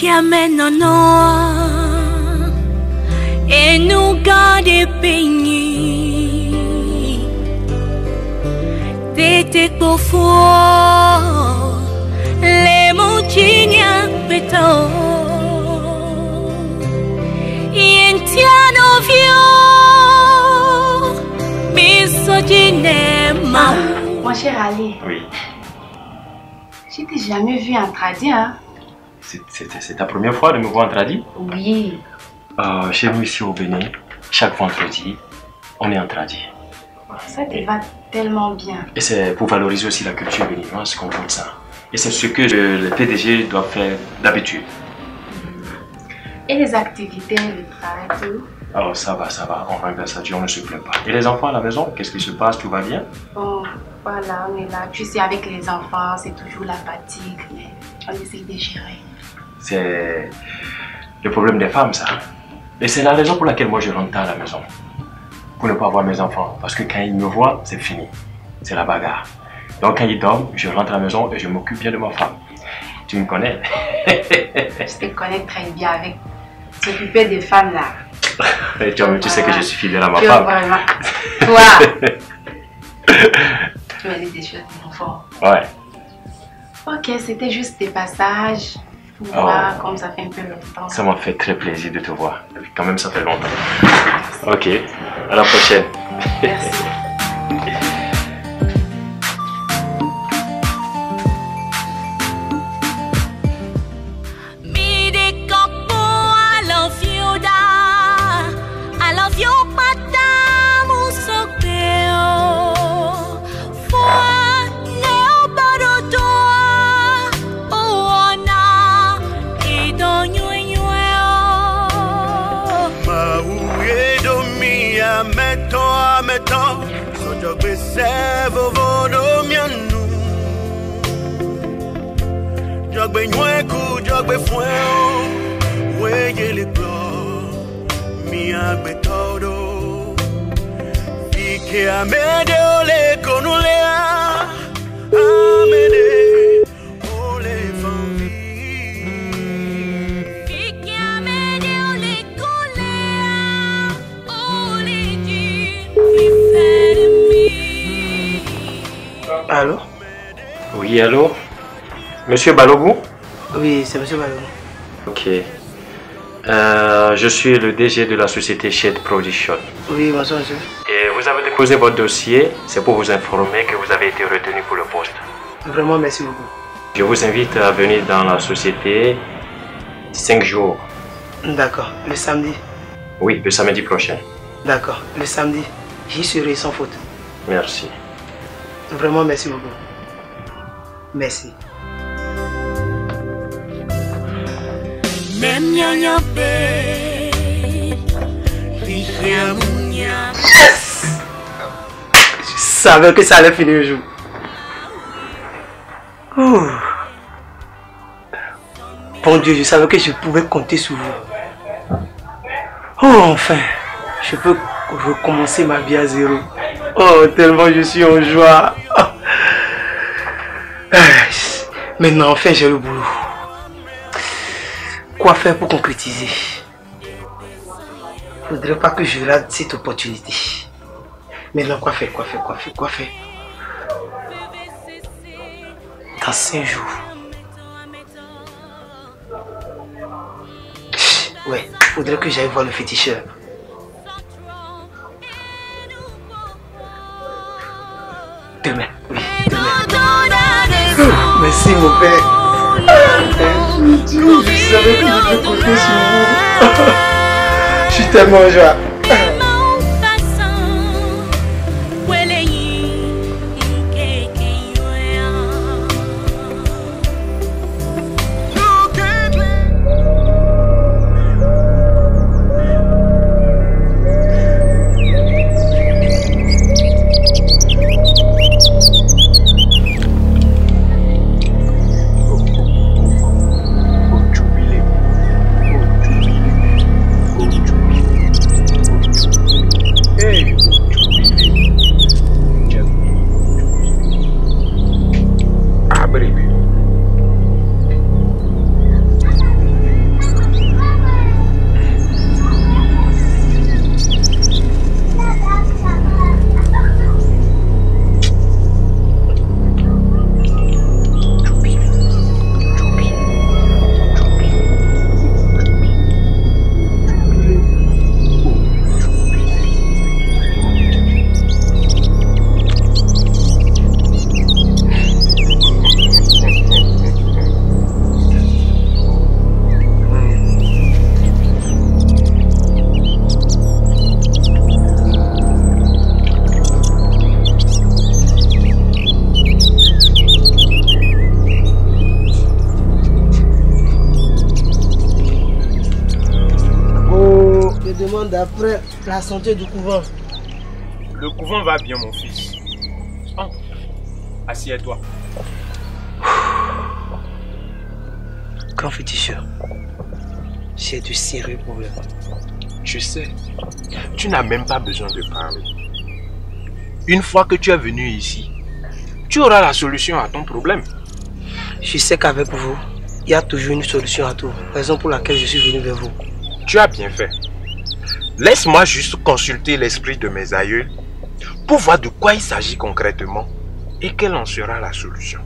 amène en nous et nous garde bénis. T'étais pour fort, les montagnes pétants. Yentiano vieux, misogyne ma. Mon cher Ali. Oui. Je t'ai jamais vu en tradi, hein? C'est ta première fois de me voir en tradi? Oui. Chez nous ici au Bénin, chaque vendredi, on est en tradi. Ça te va tellement bien. Et c'est pour valoriser aussi la culture béninoise qu'on compte ça. Et c'est ce que le PDG doit faire d'habitude. Et les activités, le travail, tout? Oh, ça va, on rend grâce à Dieu, on ne se plaint pas. Et les enfants à la maison, qu'est-ce qui se passe? Tout va bien? Bon, voilà, on est là. Tu sais, avec les enfants, c'est toujours la fatigue, mais on essaie de gérer. C'est le problème des femmes, ça. Et c'est la raison pour laquelle moi je rentre tard à la maison. Pour ne pas voir mes enfants. Parce que quand ils me voient, c'est fini. C'est la bagarre. Donc quand ils dorment, je rentre à la maison et je m'occupe bien de ma femme. Tu me connais? Je te connais très bien avec s'occuper des femmes là. Et tu sais que je suis fidèle à ma femme. Vraiment. Toi, tu m'as dit des choses de l'enfant. Ouais. Ok, c'était juste des passages. Pour voir comme ça fait un peu longtemps. Ça m'a fait très plaisir de te voir. Quand même, ça fait longtemps. Ok, à la prochaine. Merci. Jogbe servo vono mianu Jogbe nweku jogbe fueo Weye le glo Mi agbe todo Fike amede ole konulea Amede ole fanvi Fike amede ole kolea Ole di Allô? Oui, allô? Monsieur Balogou? Oui, c'est Monsieur Balogou. Ok. Je suis le DG de la société Shed Production. Oui, bonsoir monsieur. Et vous avez déposé votre dossier, c'est pour vous informer que vous avez été retenu pour le poste. Vraiment, merci beaucoup. Je vous invite à venir dans la société 5 jours. D'accord, le samedi? Oui, le samedi prochain. D'accord, le samedi, j'y serai sans faute. Merci. Vraiment, merci beaucoup. Merci. Je savais que ça allait finir un jour. Ouh. Bon Dieu, je savais que je pouvais compter sur vous. Oh, enfin, je peux recommencer ma vie à zéro. Oh, tellement je suis en joie. Maintenant, enfin, j'ai le boulot. Quoi faire pour concrétiser? Il ne faudrait pas que je rate cette opportunité. Maintenant, quoi faire? Dans 5 jours. Ouais, il faudrait que j'aille voir le féticheur. Demain, oui, demain. Merci mon père. Je savais que je peux compter sur vous. Je suis tellement en joie. d'après la santé du couvent. Le couvent va bien, mon fils. Entre. Assieds-toi. Grand féticheur, j'ai du sérieux problème. Je sais. Tu n'as même pas besoin de parler. Une fois que tu es venu ici, tu auras la solution à ton problème. Je sais qu'avec vous, il y a toujours une solution à tout. Raison pour laquelle je suis venu vers vous. Tu as bien fait. Laisse-moi juste consulter l'esprit de mes aïeux pour voir de quoi il s'agit concrètement et quelle en sera la solution.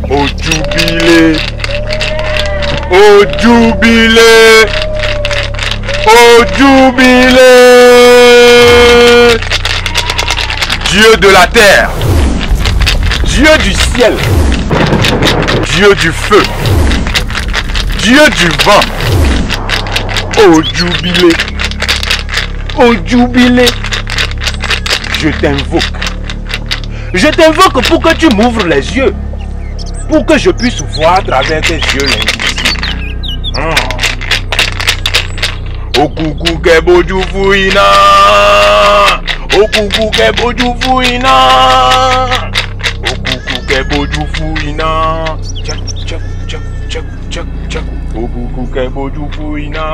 Au jubilé, au jubilé, au jubilé, Dieu de la terre, Dieu du ciel, Dieu du feu, Dieu du vent, au jubilé, je t'invoque pour que tu m'ouvres les yeux. Pour que je puisse voir à travers tes yeux l'invisible. O coucou kebo jufuina. O coucou kebo jufuina. O coucou kebo jufuina. Tchak tchak tchak tchak tchak tchak. O coucou kebo jufuina.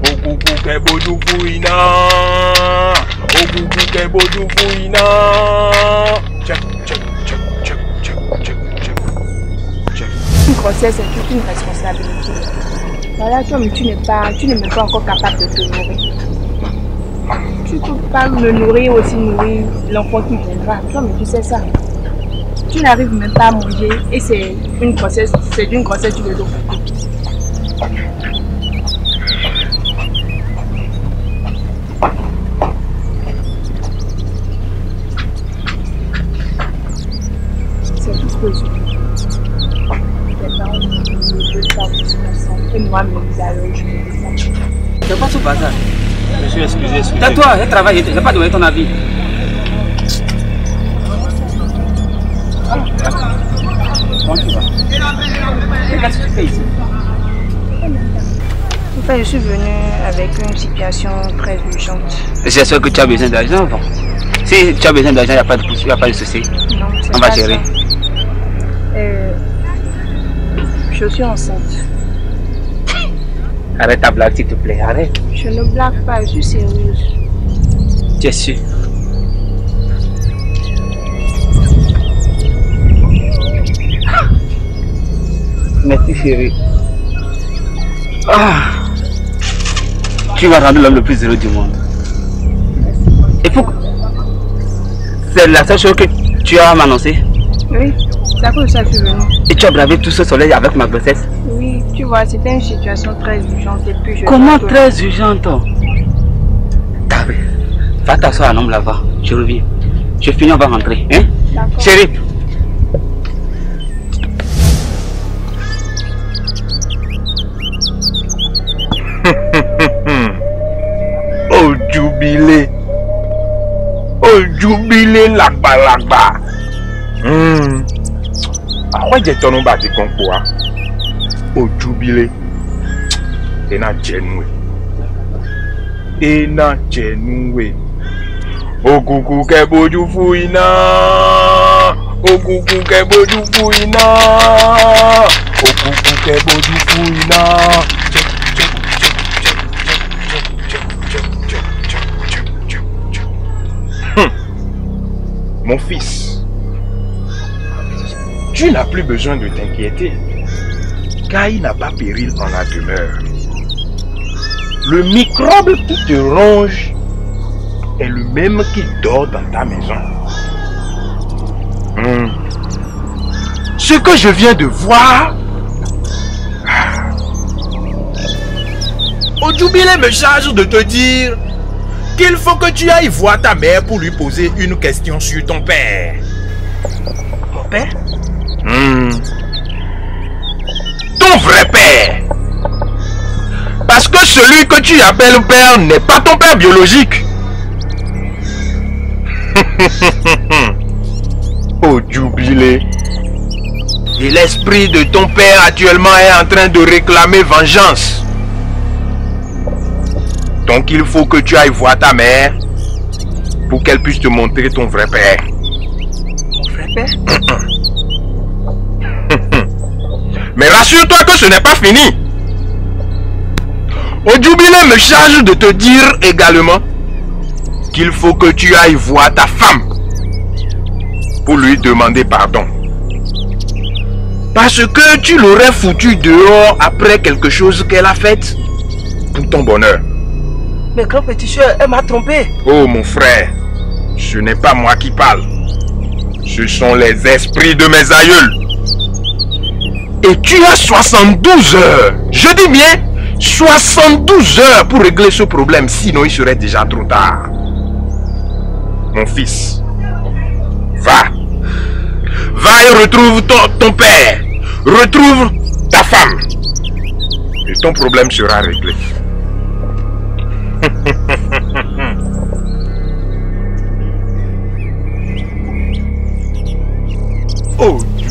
O coucou kebo jufuina. O coucou kebo jufuina. Tchak tchak tchak tchak tchak tchak. Une grossesse, c'est toute une responsabilité. Voilà, toi, mais tu n'es même pas encore capable de te nourrir. Tu ne peux pas me nourrir aussi nourrir l'enfant qui viendra. Toi, mais tu sais ça. Tu n'arrives même pas à manger et c'est d'une grossesse, tu veux donc. C'est tout ce que je veux. Et moi-même, je c'est pas ce bazar. Monsieur, excusez. Tais-toi, je travaille, je n'ai pas donné ton avis. Comment tu vas? Qu'est-ce que tu fais ici? En fait, je suis venue avec une situation très urgente. J'espère que tu as besoin d'argent. Bon. Si tu as besoin d'argent, il n'y a pas de souci. Non, on va gérer. Je suis enceinte. Arrête ta blague, s'il te plaît, arrête. Je ne blague pas, je suis sérieuse. Tu es sûr? Merci chérie. Tu vas rendre l'homme le plus heureux du monde. Et pourquoi? C'est la seule chose que tu as à m'annoncer? Oui, c'est à cause de ça que je suis venue. Et tu as bravé tout ce soleil avec ma grossesse? Oui, tu vois, c'était une situation très urgente et puis je... Comment très urgente? Va t'asseoir un homme là-bas, je reviens. Je finis, on va rentrer, hein? D'accord. Chérie. Oh jubilé. Oh jubilé lagba. Pourquoi j'ai ton nom bâti comme quoi? Oh jubilé. Ena jenoué. Oh coucou kebo jufuina. Oh coucou kebo jufuina. Oh coucou kebo jufuina. Mon fils, tu n'as plus besoin de t'inquiéter, car il n'a pas péril en la demeure. Le microbe qui te ronge est le même qui dort dans ta maison. Ce que je viens de voir, au jubilé me charge de te dire qu'il faut que tu ailles voir ta mère pour lui poser une question sur ton père. Mon père? Ton vrai père. Parce que celui que tu appelles père n'est pas ton père biologique. Oh, jubilé. Et l'esprit de ton père actuellement est en train de réclamer vengeance. Donc il faut que tu ailles voir ta mère pour qu'elle puisse te montrer ton vrai père. Mon vrai père? Mais rassure-toi que ce n'est pas fini. Odjubilé me charge de te dire également qu'il faut que tu ailles voir ta femme pour lui demander pardon. Parce que tu l'aurais foutu dehors après quelque chose qu'elle a fait pour ton bonheur. Mais grand petit cher, elle m'a trompé. Oh mon frère, ce n'est pas moi qui parle. Ce sont les esprits de mes aïeuls. Et tu as 72 heures. Je dis bien 72 heures pour régler ce problème. Sinon il serait déjà trop tard. Mon fils, va. Va et retrouve ton père. Retrouve ta femme. Et ton problème sera réglé. Oh Dieu.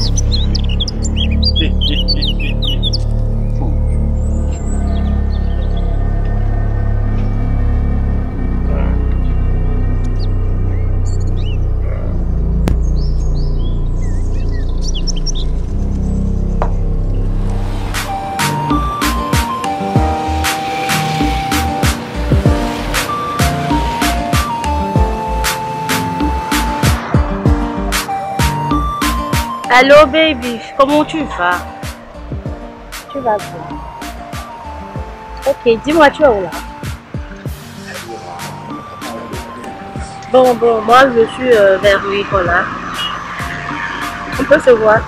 Allô baby, comment tu vas? Tu vas bien. Ok, dis-moi, tu es où là? Bon, moi je suis vers Nicolas. On peut se voir.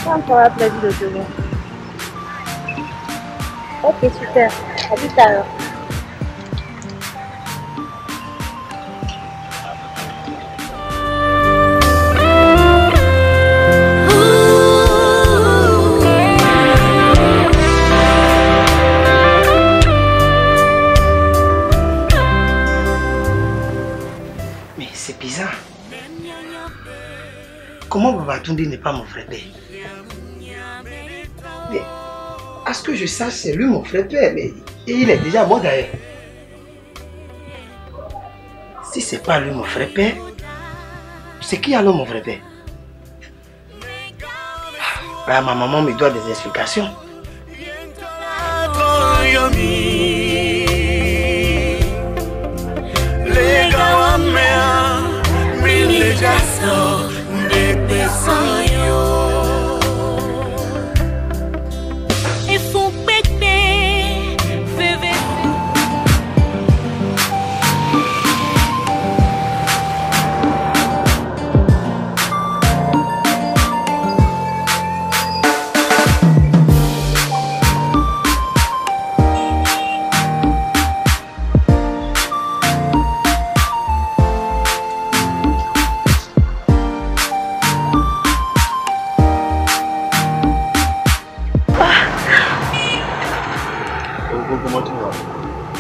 Ça me fera plaisir de te voir. Ok, super. À tout à l'heure. Comment Babatunde n'est pas mon frère père? Mais à ce que je sache, c'est lui mon frère père, mais il est déjà mort d'ailleurs. Si c'est pas lui mon frère père, c'est qui alors mon frère père? Là, ma maman me doit des explications.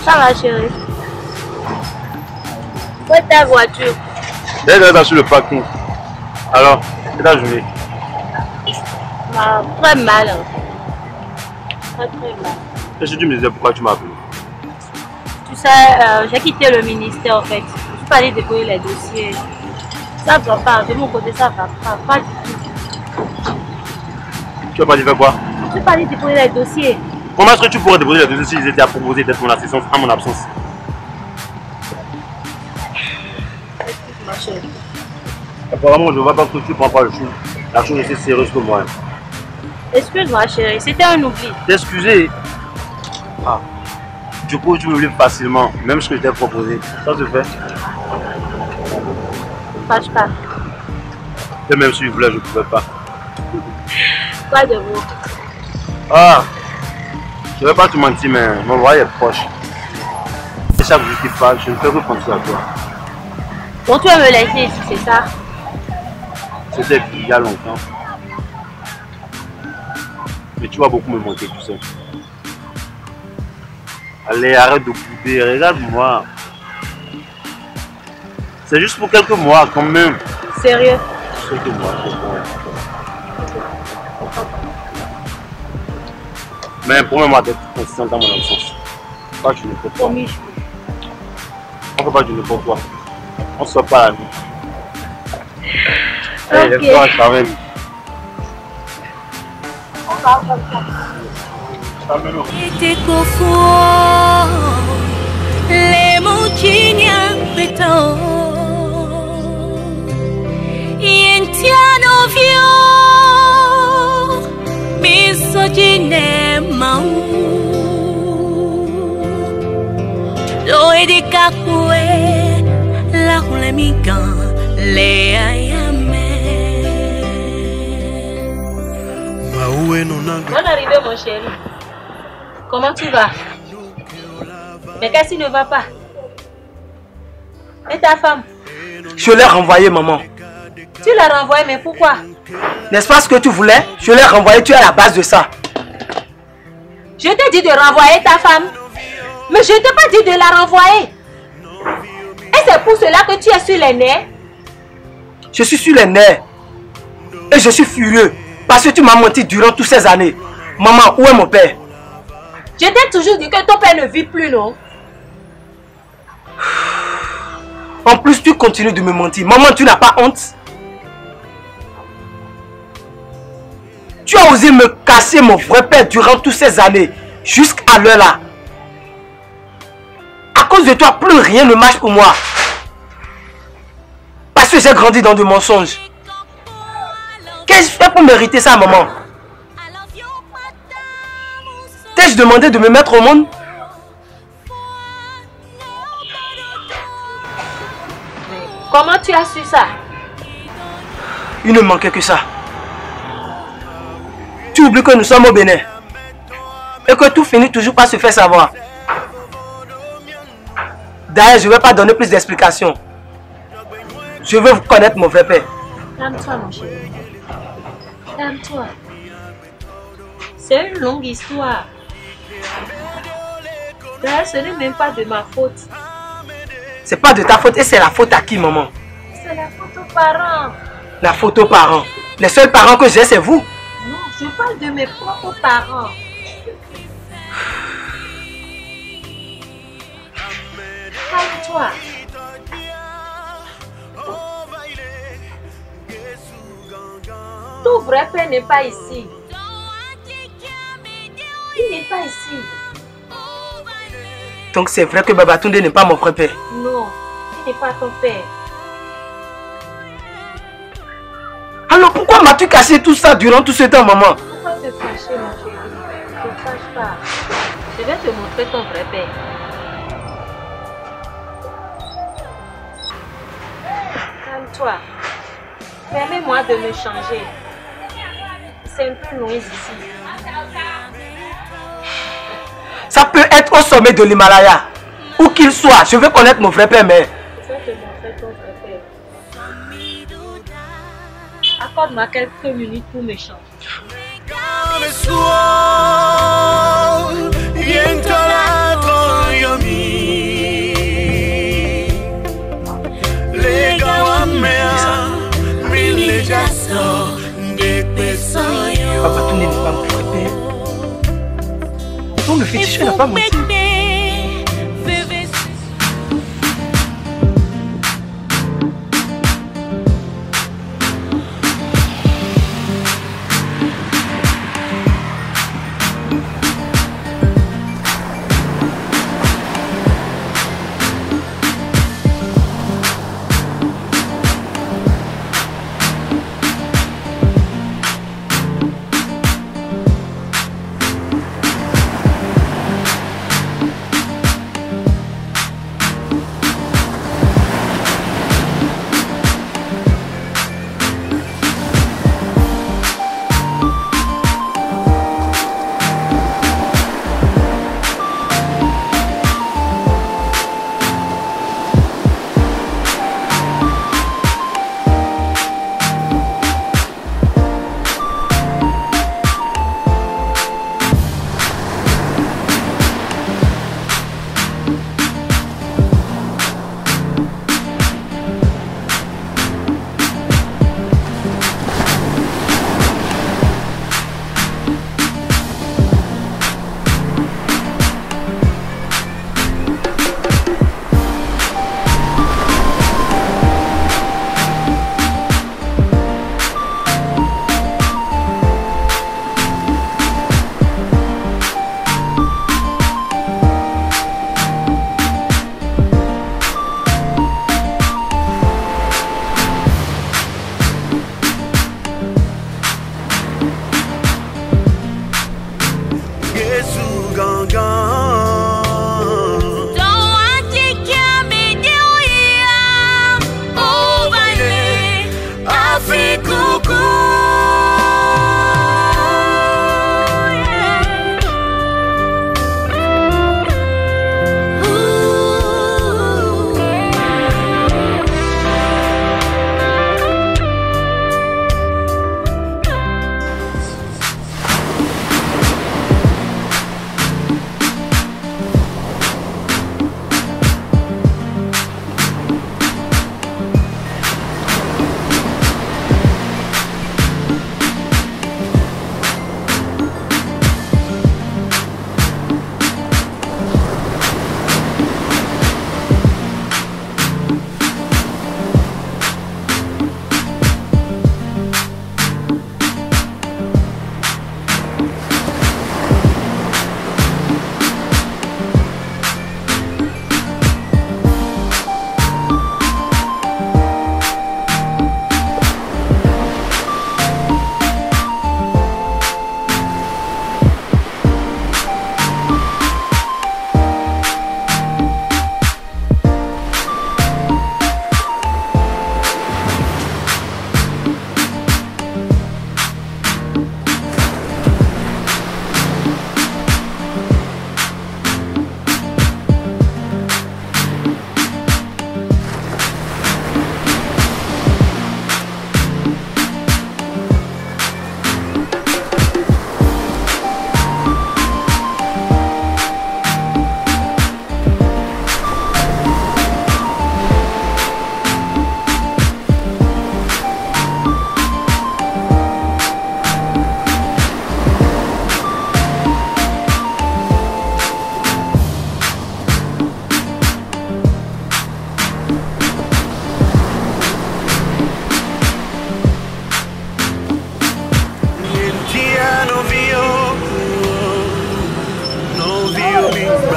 Ça va chérie. Où est ta voiture? Elle est sur le parking. Alors, c'est ta journée? Très mal. Très mal. Est-ce que tu me disais pourquoi tu m'as appelé? Tu sais, j'ai quitté le ministère en fait. Je suis pas allée déposer les dossiers. Ça va pas, de mon côté ça va pas du tout. Tu vas pas dit faire quoi? Je suis pas allée déposer les dossiers. Comment est-ce que tu pourrais déposer les dossiers s'ils étaient à proposer d'être mon assistance à mon absence? Excuse-moi chérie. Apparemment, je ne vois pas que tu prends pas le chou. La chose est aussi sérieuse que moi. Excuse-moi chérie, c'était un oubli. T'excuser? Ah. Du coup, tu m'oublies facilement, même ce que je t'ai proposé. Ça se fait? Fâche pas. Et même si je voulais, je ne pouvais pas. Quoi de vous? Ah! Je ne vais pas te mentir, mais mon loyer est proche. Et chaque jour qui passe, je ne peux que penser à toi. Donc tu vas me laisser ici, c'est ça? C'était il y a longtemps. Mais tu vas beaucoup me manquer tout seul. Allez, arrête de bouder, regarde-moi. C'est juste pour quelques mois quand même. Sérieux? Quelques mois, mais promets-moi d'être consciente dans mon absence. Pas du n'importe quoi. Promis. On ne fait pas du n'importe quoi. On ne soit pas amis. Allez, Ok. laisse-moi quand même. On va comme ça. Bonne arrivée mon chéri. Comment tu vas? Mais qu'est-ce qui ne va pas? Et ta femme? Je l'ai renvoyée, maman. Tu l'as renvoyée, mais pourquoi? N'est-ce pas ce que tu voulais? Je l'ai renvoyée, tu es à la base de ça. Je t'ai dit de renvoyer ta femme. Mais je ne t'ai pas dit de la renvoyer. Et c'est pour cela que tu es sur les nerfs? Je suis sur les nerfs. Et je suis furieux. Parce que tu m'as menti durant toutes ces années. Maman, où est mon père? Je t'ai toujours dit que ton père ne vit plus, non? En plus, tu continues de me mentir. Maman, tu n'as pas honte? Tu as osé me casser mon vrai père durant toutes ces années. Jusqu'à l'heure là. À cause de toi, plus rien ne marche pour moi. Parce que j'ai grandi dans des mensonges. Qu'est-ce que je fais pour mériter ça, maman? T'ai-je demandé de me mettre au monde? Comment tu as su ça? Il ne manquait que ça. Tu oublies que nous sommes au Bénin. Et que tout finit toujours par se faire savoir. D'ailleurs, je ne vais pas donner plus d'explications. Je veux connaître mon vrai père. Calme-toi, mon chéri. Calme-toi. C'est une longue histoire. D'ailleurs, ce n'est même pas de ma faute. C'est pas de ta faute et c'est la faute à qui, maman? C'est la faute aux parents. La faute aux parents. Les seuls parents que j'ai, c'est vous. Non, je parle de mes propres parents. Calme-toi. Ton vrai père n'est pas ici. Il n'est pas ici. Donc c'est vrai que Babatunde n'est pas mon vrai père. Non, il n'est pas ton père. Alors pourquoi m'as-tu caché tout ça durant tout ce temps, maman? Pourquoi te fâcher, mon chéri? Ne te fâche pas. Je vais te montrer ton vrai père. Calme-toi. Permets-moi de me changer. C'est un peu loin d'ici. Ça peut être au sommet de l'Himalaya. Où qu'il soit, je veux connaître mon vrai père, mais... Je vais te montrer ton vrai père. Accorde-moi quelques minutes pour me changer. Babatunde n'est pas mon vrai père. Non, le féticheur n'a pas menti.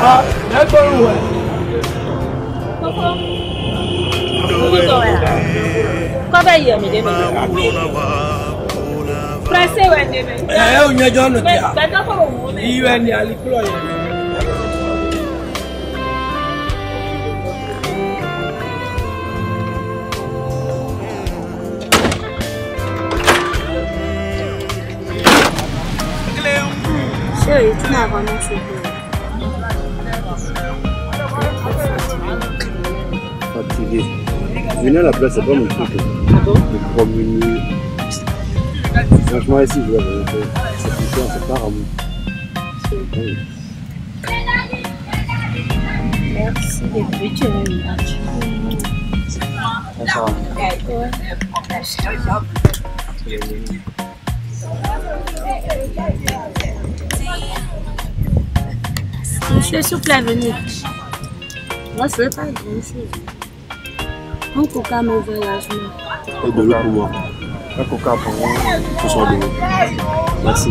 Ah, d'accord, ouais. Cover here, me dey. Pressé ouais dey. Eh, on y a déjà noté. Ben d'accord au moment. Il va ni aller plus loin. Chérie, tu n'as vraiment fait Fatigué. Venir à la place, c'est pas mon truc. Me promener. Franchement, ici, je vois c'est puissant, c'est pas ramon. Merci depuis tu es là. Monsieur, s'il vous plaît, venez. Moi, ce n'est pas grand-chose. Un coca me veut largement. Et de l'eau pour moi. Un coca pour moi. Ce soir de l'eau. Merci.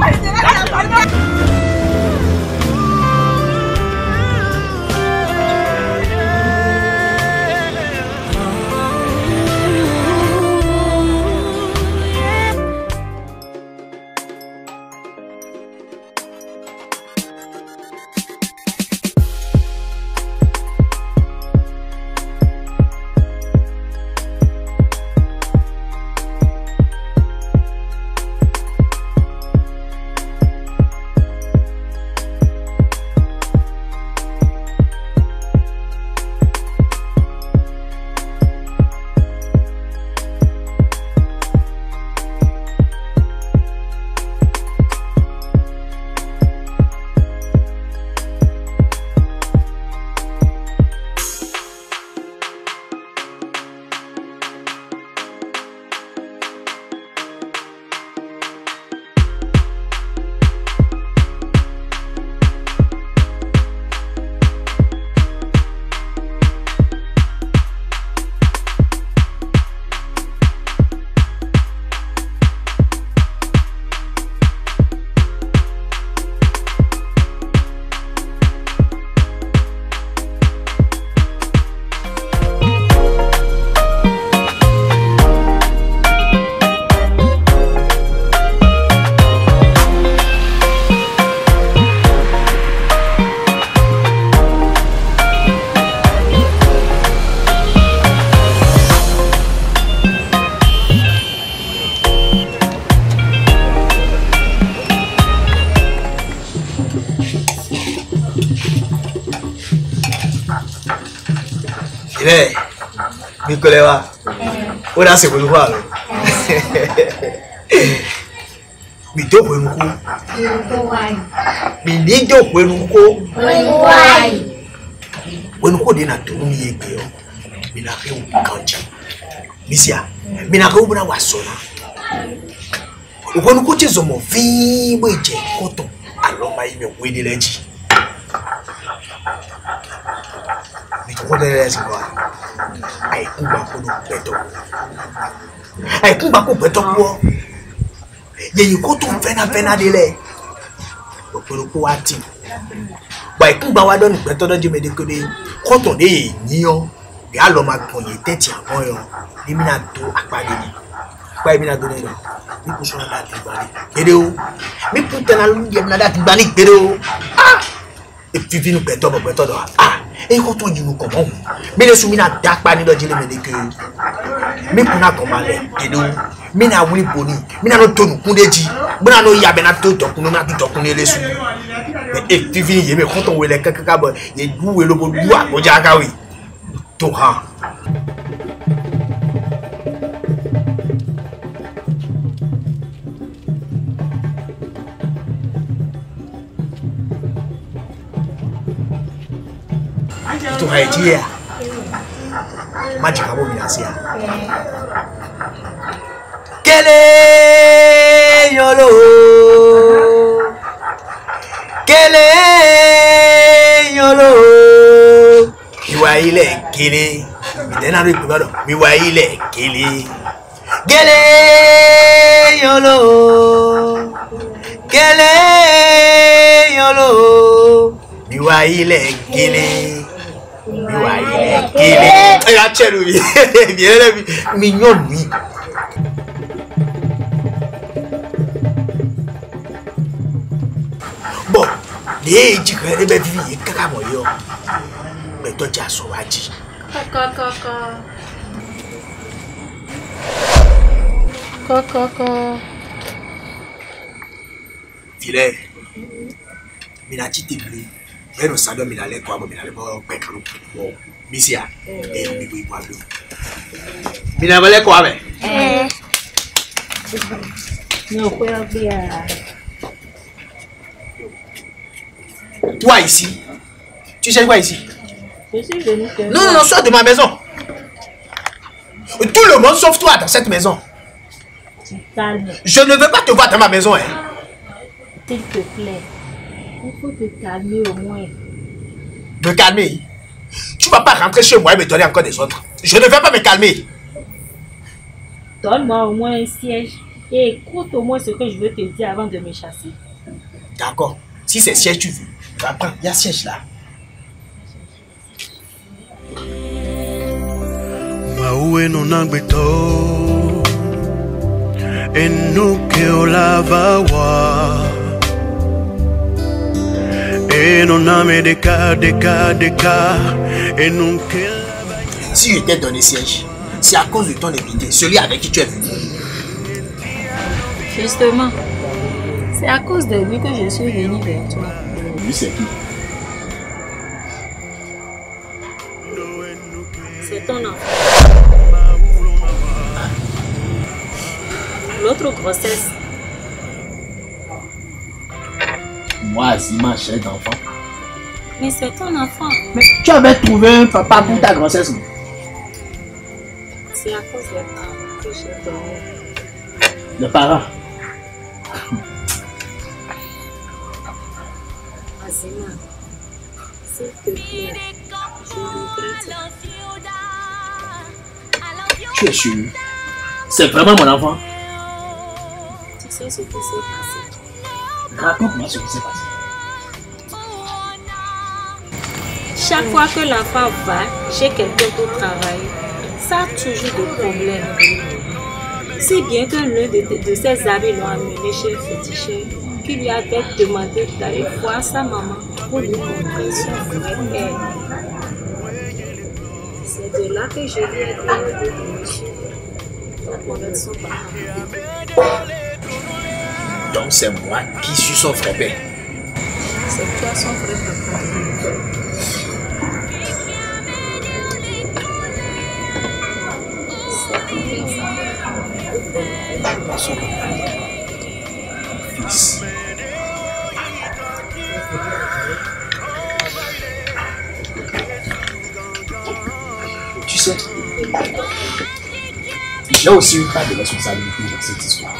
Hey, Nicolas, on a ce qu'on voit. Mais tu peux nous mais ni tu peux nous de na to mi yeke yo mi na ke kanji misia mi na ko buna wasona ukonu ko chezo mo fi bo je koto aloma ime wedi leji mi to ko de lesi ko ai kuba ko do beto ai kuba ko beto ko ye yi ko to fena de le okoro ko ati ba ikungba wa don gbe to do jime de ko de koto de yiyan bi a lo ma gun ye teti awon yo ni mi na do apade ni pa mi na do ni mi ko so na dat gba ni kede o mi put na lu ye na dat gba ni kede o ah e fifi nu gbe to do ah e ko to jinu ko mo mi le su mi na da pa ni do jile me de ke mi kuna ko ma le kede o mi na wuli boni mi na no tonu kundeji mi na no ya be na to dokun na to dokun le su e fifi ye me ko to wele kakaka bo ye duwe lo bo du agoja kawe to ha to ha ji ya majika bo mi na sia kele yolo miwa ile kele midena ri gbado miwa ile kele gele yolo Miwa il est guilé. Miwa il est guilé. Regarde, tiens lui. Bien mignon lui. Bon, les dit que les bébés vivent caca moyo. Mais toi tu as sauvage. Coco. Filet. Minati tibli. Eno sado minale kwa bo minale bo pekru. Bon, misia. Et on mi boit bleu. Minale quoi avec? Non, quoi bien. Toi ici. Tu sais quoi ici? Je suis venu te Non, non, sors de ma maison. Tout le monde sauf toi dans cette maison. Calme. Je ne veux pas te voir dans ma maison. Hein. S'il te plaît. Il faut te calmer au moins. Me calmer? Tu ne vas pas rentrer chez moi et me donner encore des autres. Je ne vais pas me calmer. Donne-moi au moins un siège et écoute au moins ce que je veux te dire avant de me chasser. D'accord. Si c'est siège tu veux, tu vas prendre. Il y a siège là. Maue no nangbeto Enuke olavawa Eno name deka Enuke. Si je t'ai donné siège, c'est à cause de ton invité, celui avec qui tu es venu. Justement, c'est à cause de lui que je suis venu vers toi. Lui c'est qui? C'est ton enfant. L'autre grossesse. Moi, Azima, j'ai d'enfant. Mais c'est ton enfant. Mais tu avais trouvé un papa pour ta grossesse. C'est à cause des parents que j'ai donné. Les parents? Azima, s'il te plaît, je regrette. Tu es sûr? C'est vraiment mon enfant? Tu sais ce qui s'est passé? Raconte-moi ce qui s'est passé. Chaque fois que l'enfant va chez quelqu'un pour travailler, ça a toujours des problèmes. Si bien que l'un de ses amis l'ont amené chez le féticheur, qui lui avait demandé d'aller voir sa maman pour lui montrer son vrai père. C'est de là que je lui ai demandé de me suivre pour connaître son papa. Donc c'est moi qui suis son vrai père. C'est toi son vrai papa. Son fils. Tu sais, j'ai aussi une part de responsabilité dans cette histoire.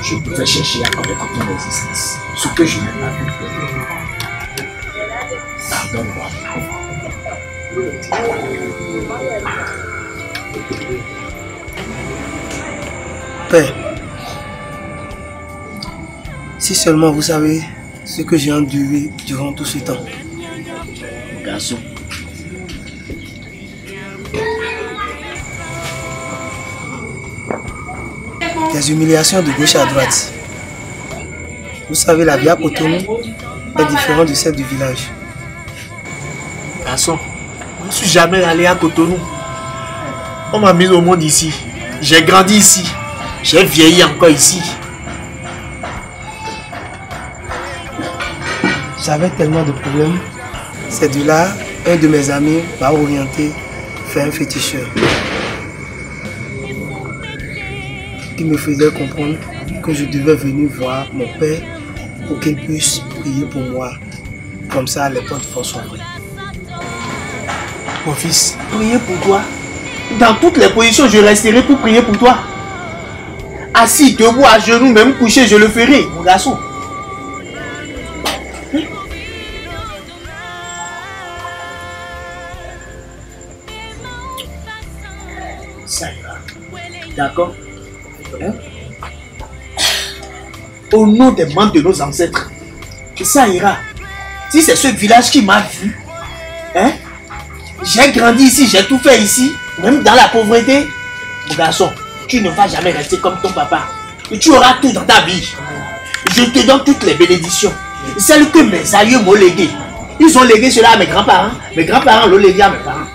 Je pouvais chercher à connaître ton existence, ce que je n'ai pas pu faire. Pardonne-moi. Père, si seulement vous savez ce que j'ai enduré durant tout ce temps. Garçon. Des humiliations de gauche à droite. Vous savez, la vie à Cotonou est différente de celle du village. Garçon, je ne suis jamais allé à Cotonou. On m'a mis au monde ici. J'ai grandi ici. J'ai vieilli encore ici. J'avais tellement de problèmes. C'est de là, un de mes amis m'a orienté vers un féticheur. Il me faisait comprendre que je devais venir voir mon père pour qu'il puisse prier pour moi. Comme ça, les portes sont ouvertes. Mon fils, prier pour toi. Dans toutes les positions, je resterai pour prier pour toi. Assis, debout, à genoux, même couché, je le ferai, mon garçon. Ça ira. D'accord? Hein? Au nom des membres de nos ancêtres, Et ça ira. Si c'est ce village qui m'a vu, hein, j'ai grandi ici, j'ai tout fait ici, même dans la pauvreté. Mon garçon, tu ne vas jamais rester comme ton papa. Et tu auras tout dans ta vie. Je te donne toutes les bénédictions. Celles que mes aïeux m'ont léguées. Ils ont légué cela à mes grands-parents. Mes grands-parents l'ont légué à mes parents.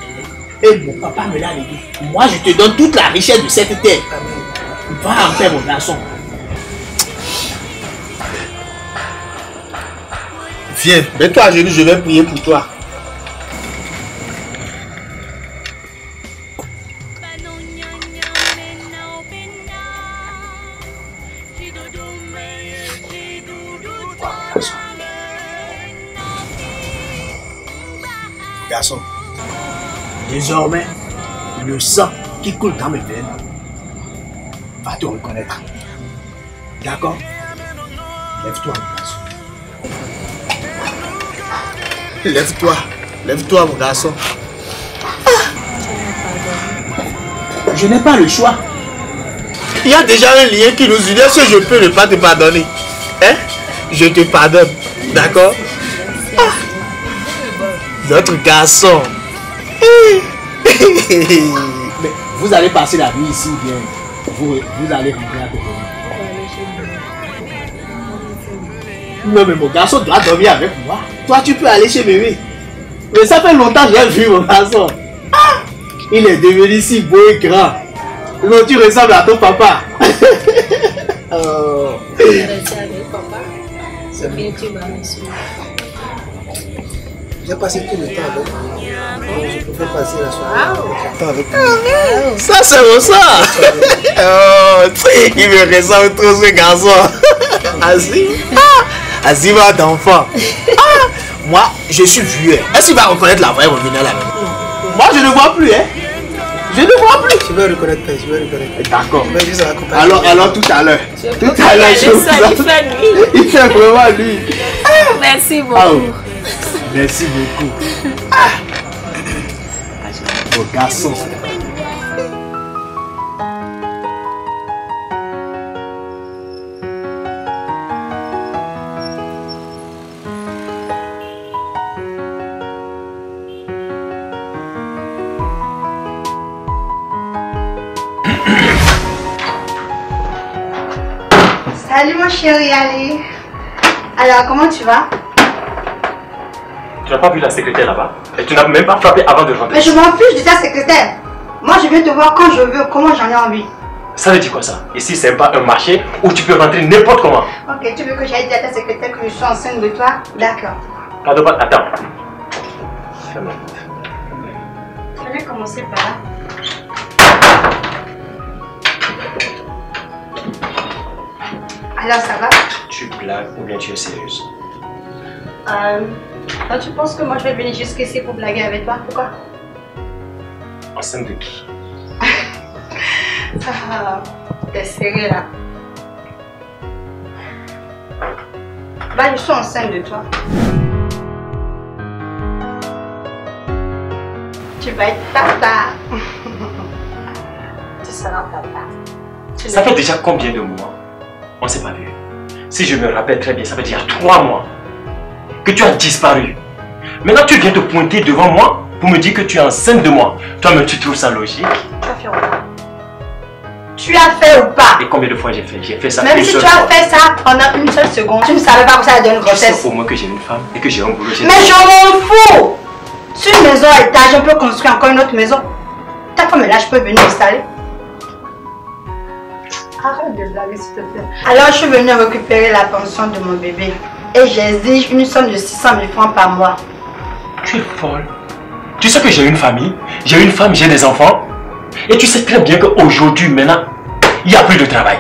Et mon papa me l'a légué. Moi, je te donne toute la richesse de cette terre. Va en paix, mon garçon. Viens, mets-toi à genoux, je vais prier pour toi. Garçon, désormais, le sang qui coule dans mes veines va te reconnaître. D'accord? Lève-toi, mon garçon. Lève-toi. Lève-toi, mon garçon. Je n'ai pas le choix. Il y a déjà un lien qui nous unit. Est-ce que je peux ne pas te pardonner? Hein? Je te pardonne. D'accord? Notre garçon. Mais vous allez passer la nuit ici, bien. Vous allez rentrer à côté. Non, mais mon garçon doit dormir avec moi. Toi, tu peux aller chez bébé. Mais ça fait longtemps que j'ai vu mon garçon. Ah, il est devenu si beau et grand. Non, tu ressembles à ton papa. Oh. C'est bien, tu vas me suivre. J'ai passé tout le temps avec moi. Je peux faire passer la soirée avec moi. Ça, c'est bon, ça. Oh, il me ressemble trop, ce garçon. Azim va d'enfant. Moi, je suis vieux. Est-ce qu'il va reconnaître la voix et revenir à la maison? Moi, je ne vois plus, hein. Je ne vois plus. Je vais reconnaître, je vais reconnaître. D'accord. Alors tout à l'heure. Tout à l'heure, il fait vraiment lui. Merci beaucoup. Merci beaucoup. Vos garçons. Salut mon chéri, allez. Alors, comment tu vas? Tu n'as pas vu la secrétaire là-bas? Et tu n'as même pas frappé avant de rentrer. Mais je m'en fiche de ta secrétaire. Moi, je viens te voir quand je veux, comment j'en ai envie. Ça veut dire quoi ça? Ici, c'est pas un marché où tu peux rentrer n'importe comment. Ok, tu veux que j'aille dire à ta secrétaire que je suis enceinte de toi? D'accord. Pardon, attends. Je vais commencer par là. Alors, ça va? Tu blagues ou bien tu es sérieuse? Toi, tu penses que moi je vais venir jusqu'ici pour blaguer avec toi? Pourquoi? Enceinte de qui? T'es sérieux là? Bah, je suis enceinte de toi. Tu vas être papa. Tu seras papa. Ça fait déjà combien de mois? On ne s'est pas vu. Si je me rappelle très bien, ça veut dire 3 mois que tu as disparu. Maintenant, tu viens te pointer devant moi pour me dire que tu es enceinte de moi. Toi-même, tu trouves ça logique? Tu as fait ou pas? Tu as fait ou pas? Et combien de fois j'ai fait? J'ai fait ça même si tu as fait ça pendant une seule seconde, tu ne savais pas que ça allait donner une grossesse. Tu sais au moins que j'ai une femme et que j'ai un boulot. Mais je m'en fous! Sur une maison à étage, on peut construire encore une autre maison. Ta femme est là, je peux venir installer. Arrête de blaguer s'il te plaît. Alors je suis venue récupérer la pension de mon bébé. Et j'exige une somme de 600 000 francs par mois. Tu es folle. Tu sais que j'ai une famille, j'ai une femme, j'ai des enfants. Et tu sais très bien qu'aujourd'hui, maintenant, il n'y a plus de travail.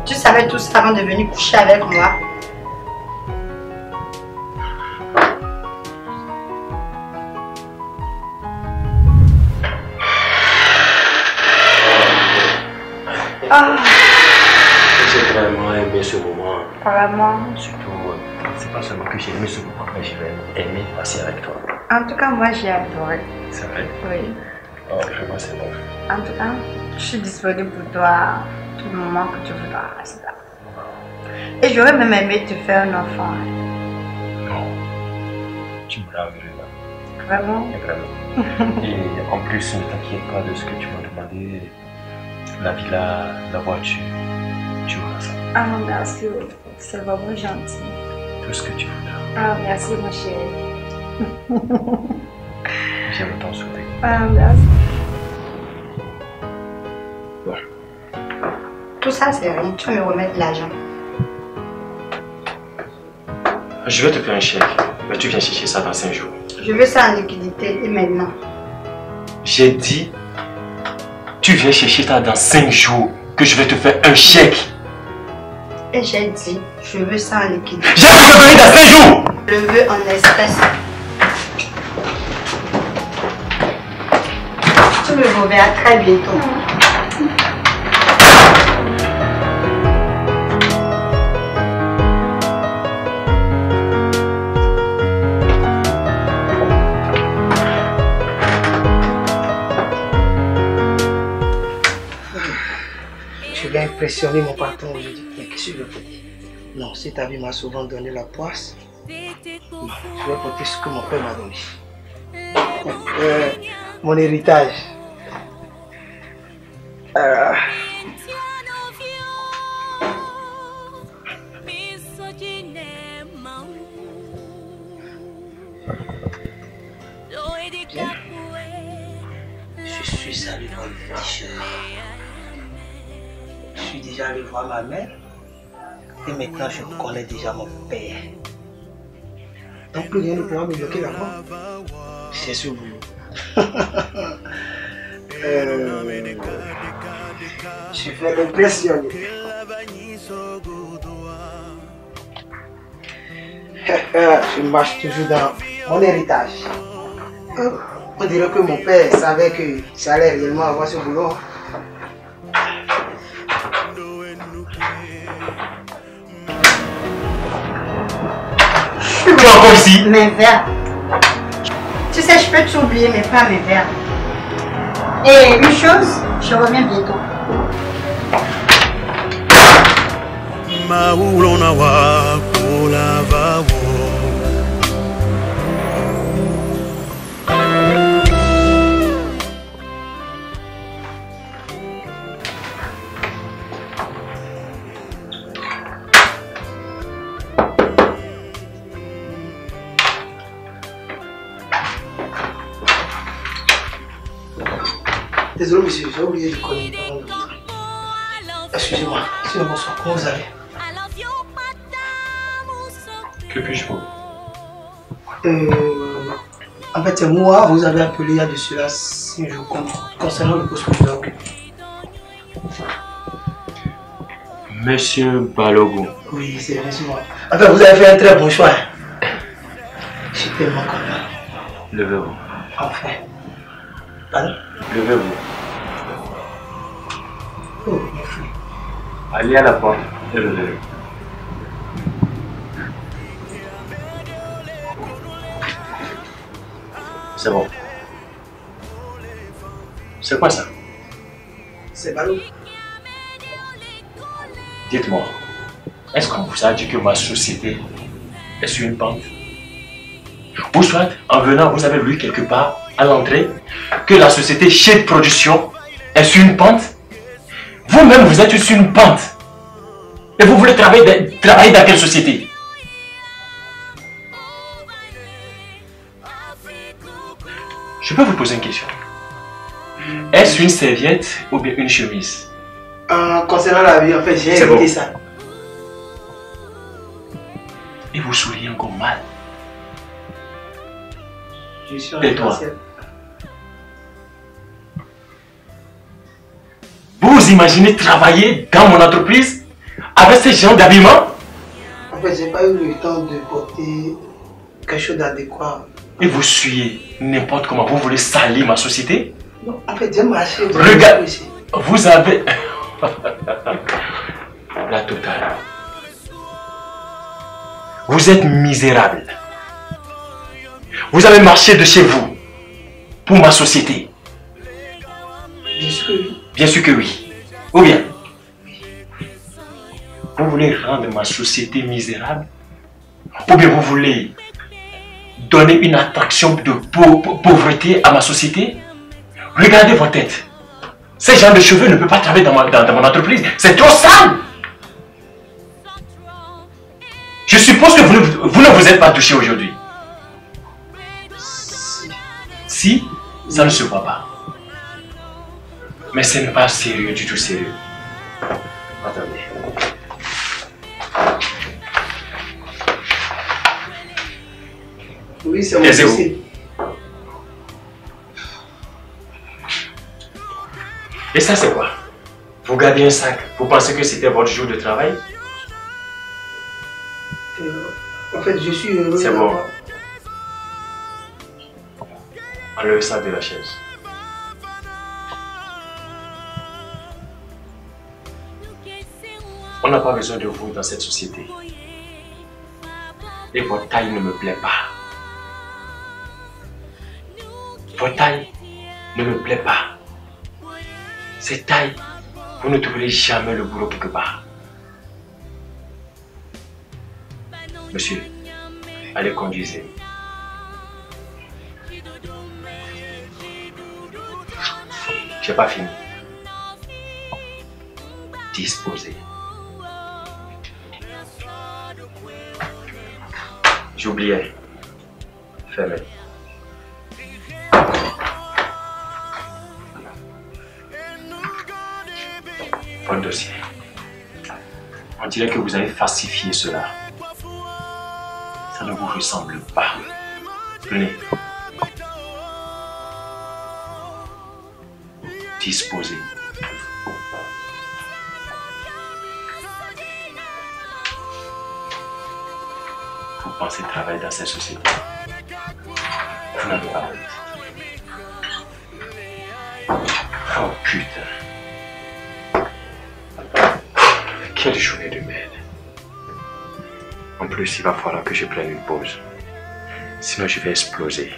Tu savais tout ça avant de venir coucher avec moi. J'ai vraiment aimé ce moment. Vraiment. Surtout, c'est pas seulement que j'ai aimé ce moment, mais j'ai aimé passer avec toi. En tout cas, moi j'ai adoré. C'est vrai? Oui. Oh, vraiment, c'est bon. En tout cas, je suis disponible pour toi tout le moment que tu voudras. C'est ça. Et j'aurais même aimé te faire un enfant. Non. Tu me l'as vu là. Vraiment? Vraiment. Et en plus, ne t'inquiète pas de ce que tu m'as demandé. La villa, la voiture, tu auras ça. Ah, merci. C'est vraiment gentil. Tout ce que tu voudras. Ah, merci, mon chéri. J'aime t'en souhaiter. Ah, merci. Bon. Tout ça, c'est rien. Tu vas me remettre l'argent. Je vais te faire un chèque, mais tu viens chercher ça dans 5 jours. Je veux ça en liquidité et maintenant. J'ai dit, tu viens chercher ça dans 5 jours, que je vais te faire un chèque. Et j'ai dit, je veux ça en liquidité. J'ai dit de venir dans 5 jours. Je le veux en espèces. Tu me reverras très bientôt. Je vais impressionner mon patron aujourd'hui. Mais qu'est-ce que je fais? Non, cet ami m'a souvent donné la poisse. Bon, je vais porter ce que mon père m'a donné. Mon héritage. Je suis allé voir le féticheur. Je suis déjà allé voir ma mère. Et maintenant, je connais déjà mon père. Donc, plus rien ne pourra me bloquer là-bas. C'est ce boulot. Je vais l'impressionner. Je marche toujours dans mon héritage. On dirait que mon père savait que j'allais réellement avoir ce boulot. Tu es encore ici? Mes verres. Tu sais, je peux t'oublier, mais pas mes verres. Et une chose, je reviens bientôt. Maulona wa kolava wo. Désolé monsieur, j'ai oublié de connaître avant de rentrer. Excusez-moi, sinon bonsoir, comment vous allez? Que puis-je pour? En fait, c'est moi, vous avez appelé il y a de cela 5 jours concernant le poste que je dois occuper. Monsieur Balogun. Oui, c'est bien sûr moi. En fait, vous avez fait un très bon choix. Je suis tellement content. Levez-vous. Enfin. Pardon? Levez-vous. Oh, merci. Allez à la porte et levez-vous. C'est bon. C'est quoi ça? C'est ballot. Dites-moi, est-ce qu'on vous a dit que ma société est sur une pente? Ou soit, en venant, vous avez lu quelque part, à l'entrée, que la société Shade Production est sur une pente? Vous-même, vous êtes sur une pente. Et vous voulez travailler dans quelle société? Je peux vous poser une question. Est-ce une serviette ou bien une chemise? Concernant la vie, en fait, j'ai évité ça. Et vous souriez encore mal. Je suis en Et toi? essentiel. Vous imaginez travailler dans mon entreprise avec ces gens d'habillement? En fait, j'ai pas eu le temps de porter quelque chose d'adéquat. Et vous suyez n'importe comment. Vous voulez salir ma société? Non, en fait, j'ai marché. Regarde, vous avez la totale. Vous êtes misérable. Vous avez marché de chez vous pour ma société. Bien sûr que oui. Bien sûr que oui. Ou bien? Vous voulez rendre ma société misérable? Ou bien vous voulez donner une attraction de pauvreté à ma société? Regardez vos têtes. Ces gens de cheveux ne peuvent pas travailler dans mon entreprise. C'est trop sale. Je suppose que vous ne vous êtes pas touché aujourd'hui. Si, ça ne se voit pas. Mais ce n'est pas sérieux, du tout sérieux. Attendez. Oui, c'est mon dossier. Et ça, c'est quoi? Vous gardez un sac. Vous pensez que c'était votre jour de travail? En fait, je suis heureux. C'est bon. Enlevez ça de la chaise. On n'a pas besoin de vous dans cette société. Et votre taille ne me plaît pas. Votre taille ne me plaît pas. Cette taille, vous ne trouverez jamais le boulot quelque part. Monsieur, allez conduisez. J'ai pas fini. Disposez. J'oubliais. Fermez. Votre dossier. On dirait que vous avez falsifié cela. Ça ne vous ressemble pas. Venez. Disposez. Vous pensez travailler dans cette société. Vous n'avez pas honte. Oh putain. Quelle journée de merde. En plus, il va falloir que je prenne une pause. Sinon, je vais exploser.